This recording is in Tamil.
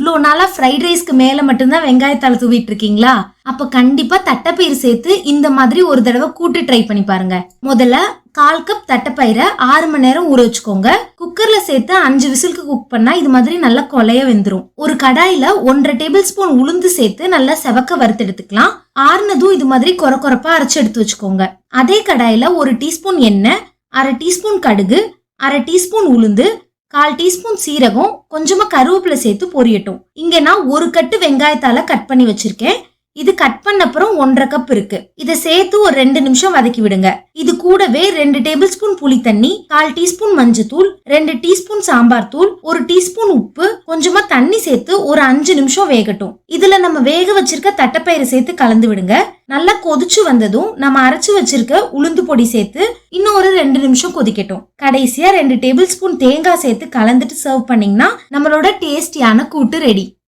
இவ்ளோ நாளா ஃப்ரைட் ரைஸ்க்கு மேல மட்டும்தான் வெங்காயத்தால தூவிட்டு இருக்கீங்களா? அப்ப கண்டிப்பா தட்டைப்பயிறு சேர்த்து இந்த மாதிரி ஒரு தடவை கூட்டு ட்ரை பண்ணி பாருங்க. முதல்ல 1/4 கப் தட்டைப்பயிரை 6 மணி நேரம் ஊற வச்சுக்கோங்க. குக்கர்ல சேர்த்து 5 விசிலுக்கு குக் பண்ணா இது மாதிரி நல்லா கொலைய வெந்துரும். ஒரு கடாயில 1/2 டேபிள் ஸ்பூன் உளுந்து சேர்த்து நல்லா செவக்க வறுத்து எடுத்துக்கலாம். ஆறுனதும் இது மாதிரி கொரப்பா அரைச்சு எடுத்து வச்சுக்கோங்க. அதே கடாயில 1 டீஸ்பூன் எண்ணெய், 1/2 டீஸ்பூன் கடுகு, 1/2 டீஸ்பூன் உளுந்து, 1/4 டீஸ்பூன் சீரகம், கொஞ்சமா கருவேப்பிலை சேர்த்து பொரியட்டும். இங்க நான் 1 கட்டு வெங்காயத்தால கட் பண்ணி வச்சிருக்கேன். இது கட் பண்ண அப்புறம் 1/2 கப் இருக்கு. இதை சேர்த்து ஒரு 2 நிமிஷம் வதக்கி விடுங்க. இது கூடவே 2 டேபிள் ஸ்பூன் புளி தண்ணி, 1/4 டீஸ்பூன் மஞ்சத்தூள், 2 டீஸ்பூன் சாம்பார் தூள், 1 டீஸ்பூன் உப்பு, கொஞ்சமா தண்ணி சேர்த்து ஒரு 5 நிமிஷம் வேகட்டும். இதுல நம்ம வேக வச்சிருக்க தட்டைப்பயிறு சேர்த்து கலந்து விடுங்க. நல்லா கொதிச்சு வந்ததும் நம்ம அரைச்சு வச்சிருக்க உளுந்து பொடி சேர்த்து இன்னும் ஒரு 2 நிமிஷம் கொதிக்கட்டும். கடைசியா 2 டேபிள் ஸ்பூன் தேங்காய் சேர்த்து கலந்துட்டு சர்வ் பண்ணீங்கன்னா நம்மளோட டேஸ்டியான கூட்டு ரெடி.